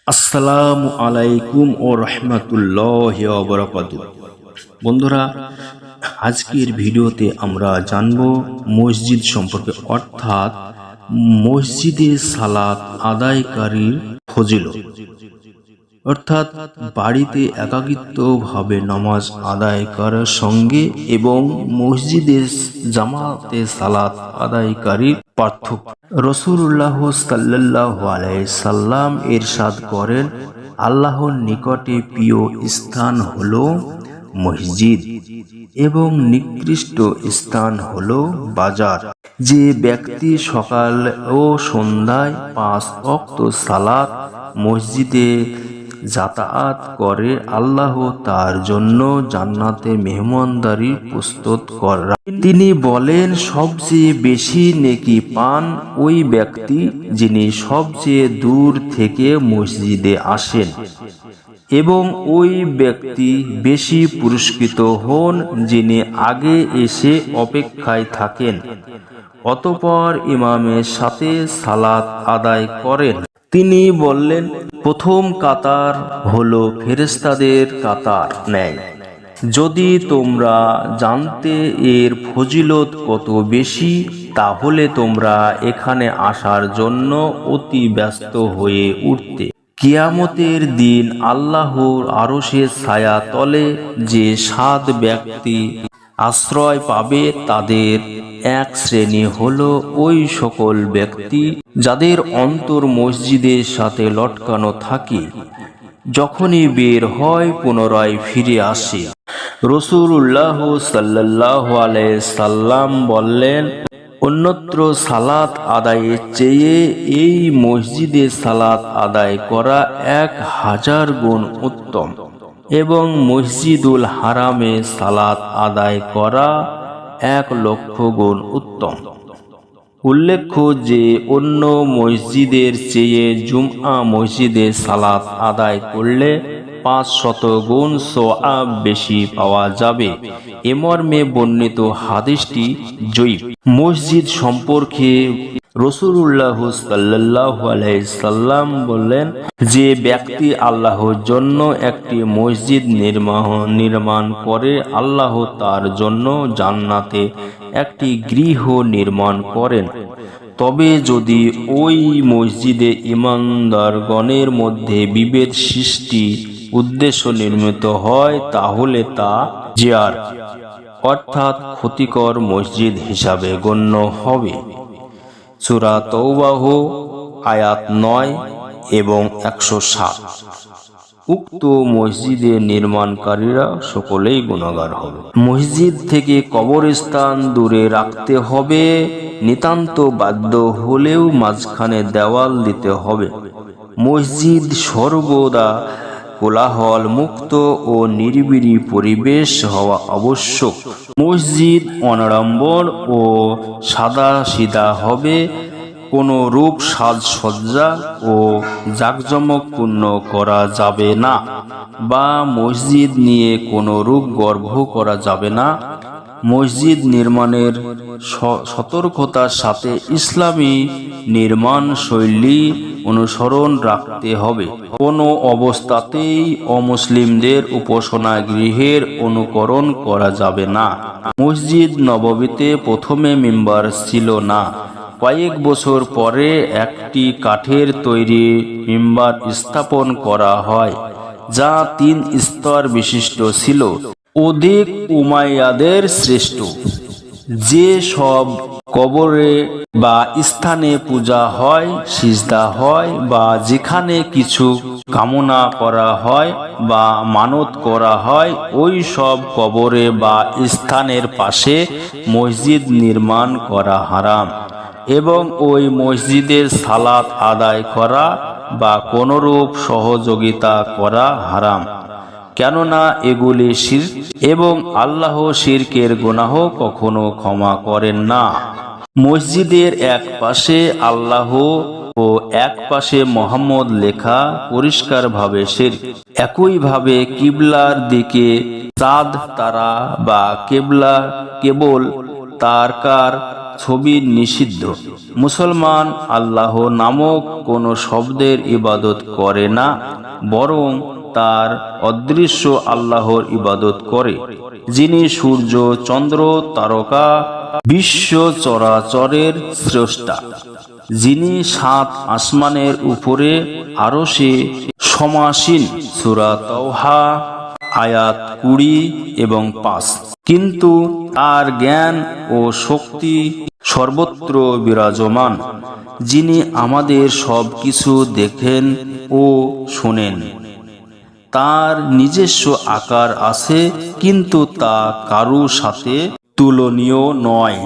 আসসালামু আলাইকুম ও রহমতুল্লাহি ওয়া বারাকাতুহু। বন্ধুরা, আজকের ভিডিওতে আমরা জানব মসজিদ সম্পর্কে, অর্থাৎ মসজিদে সালাত আদায়কারীর ফজিলত। অর্থাৎ বাড়িতে একাকিত্বভাবে নামাজ আদায় করার সঙ্গে এবং মসজিদে জামাতে সালাত আদায়কারীর পার্থক্য। রাসূলুল্লাহ সাল্লাল্লাহু আলাইহি সাল্লাম ইরশাদ করেন, আল্লাহর নিকটে প্রিয় স্থান হলো মসজিদ এবং নিকৃষ্ট স্থান হলো বাজার। যে ব্যক্তি সকাল ও সন্ধ্যায় ৫ ওয়াক্ত সালাত মসজিদে যাতায়াত করে, আল্লাহ তার জন্য জান্নাতে মেহমানদারি প্রস্তুত করেন। তিনি বলেন, সবচেয়ে বেশি নেকি পান ওই ব্যক্তি যিনি সবচেয়ে দূর থেকে মসজিদে আসেন, এবং ওই ব্যক্তি বেশি পুরস্কৃত হন যিনি আগে এসে অপেক্ষায় থাকেন অতঃপর ইমামের সাথে সালাত আদায় করেন। তিনি বললেন, প্রথম কাতার হলো ফেরেশতাদের কাতার ন্যায়। যদি তোমরা জানতে এর ফজিলত কত বেশি, তাহলে তোমরা এখানে আসার জন্য অতি ব্যস্ত হয়ে উঠতে। কিয়ামতের দিন আল্লাহর আরশের ছায়া তলে যে ৭ ব্যক্তি আশ্রয় পাবে, তাদের এক শ্রেণী হলো ওই সকল ব্যক্তি যাদের অন্তর মসজিদের সাথে লটকানো থাকে, যখনই বের হয় পুনরায় ফিরে আসে। রাসূলুল্লাহ সাল্লাল্লাহু আলাইহি সাল্লাম বললেন, অন্যত্র সালাত আদায়ের চেয়ে এই মসজিদে সালাত আদায় করা ১০০০ গুণ উত্তম এবং মসজিদুল হারামে সালাত আদায় করা ১,০০,০০০ গুণ উত্তম। উল্লেখ্য যে অন্য মসজিদের চেয়ে জুমআ মসজিদে সালাত আদায় করলে ৫০০ গুণ সওয়াব বেশি পাওয়া যাবে। এ মর্মে বর্ণিত হাদিসটি জয়ীফ। মসজিদ সম্পর্কে রাসূলুল্লাহ সাল্লাল্লাহু আলাইহি সাল্লাম বললেন, যে ব্যক্তি আল্লাহর জন্য একটি মসজিদ নির্মাণ করে, আল্লাহ তার জন্য জান্নাতে একটি গৃহ নির্মাণ করেন। তবে যদি ওই মসজিদে ইমানদারগণের মধ্যে বিভেদ সৃষ্টি উদ্দেশ্য নির্মিত হয়, তাহলে তা জিয়ার অর্থাৎ ক্ষতিকর মসজিদ হিসাবে গণ্য হবে। সূরা তাওবাহ আয়াত ৯ এবং ১০৭। উক্ত মসজিদের নির্মাণকারীরা সকলেই গুনাহগার হবে। মসজিদ থেকে কবরস্থান দূরে রাখতে হবে, নিতান্ত বাধ্য হলেও মাঝখানে দেওয়াল দিতে হবে। মসজিদ সর্বদা কোলাহল মুক্ত ও নিরিবিলি পরিবেশ হওয়া আবশ্যক। মসজিদ অনাড়ম্বর ও সাদাসিধা হবে, কোনো রূপ সাজসজ্জা ও জাঁকজমকপূর্ণ করা যাবে না, বা মসজিদ নিয়ে কোনো রূপ গর্ব করা যাবে না। মসজিদ নির্মাণের সতর্কতার সাথে ইসলামী নির্মাণ শৈলী অনুসরণ রাখতে হবে। কোনো অবস্থাতেই অমুসলিমদের উপাসনা গৃহের অনুকরণ করা যাবে না। মসজিদ নববীতে প্রথমে মিম্বার ছিল না। কয়েক বছর পরে একটি কাঠের তৈরি মিম্বার স্থাপন করা হয়, যা ৩ স্তর বিশিষ্ট ছিল, অধিক উমাইয়াদের শ্রেষ্ঠ। যে সব কবরে বা স্থানে পূজা হয়, সিজদা হয়, বা যেখানে কিছু কামনা করা হয় বা মানত করা হয়, ওই সব কবরে বা স্থানের পাশে মসজিদ নির্মাণ করা হারাম, এবং ওই মসজিদে সালাত আদায় করা বা কোনরূপ সহযোগিতা করা হারাম, কেননা এগুলি শিরক এবং আল্লাহ শিরকের গুনাহ কখনো ক্ষমা করেন না। মসজিদের এক পাশে আল্লাহ ও এক পাশে মুহাম্মদ লেখা পরিষ্কারভাবে শিরক। একইভাবে কিবলার দিকে চাঁদ, তারা বা কেবল তারকার ছবি নিষিদ্ধ। মুসলমান আল্লাহ নামক কোনো শব্দের ইবাদত করে না, বরং তার অদৃশ্য আল্লাহর ইবাদত করে, যিনি সূর্য, চন্দ্র, তারকা, বিশ্ব চরাচরের স্রষ্টা, যিনি 7 আসমানের উপরে আরশে সমাসীন। সূরা তাওহা আয়াত 20 এবং 5। কিন্তু তার জ্ঞান ও শক্তি সর্বত্র বিরাজমান, যিনি আমাদের সব কিছু দেখেন ও শোনেন। তার নিজস্ব আকার আছে, কিন্তু তা কারো সাথে তুলনীয় নয়।